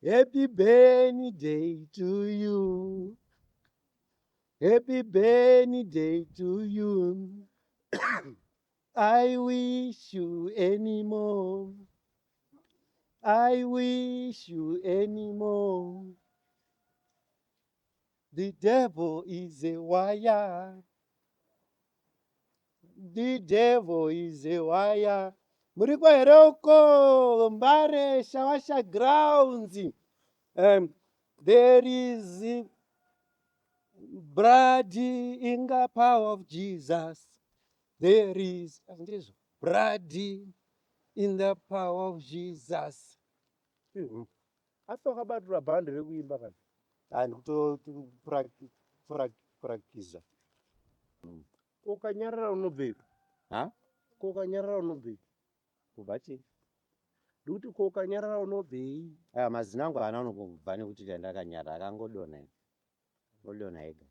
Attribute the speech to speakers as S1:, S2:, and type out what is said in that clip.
S1: Happy birthday to you. Happy birthday to you. I wish you any more. I wish you any more. The devil is a wire. The devil is a wire. Muriko heroko mbare shawasha grounds. There is blood in the power of Jesus. There is blood in the power of Jesus. Atokabatira bhandi rekuimba kana handikutoprakiza ukanyarara unobveko kokanyarara unobveko kubva chii ndikuti kokanyarara unobvei mazina angu haana unobva nekuti ndakanyarara akangodonha ega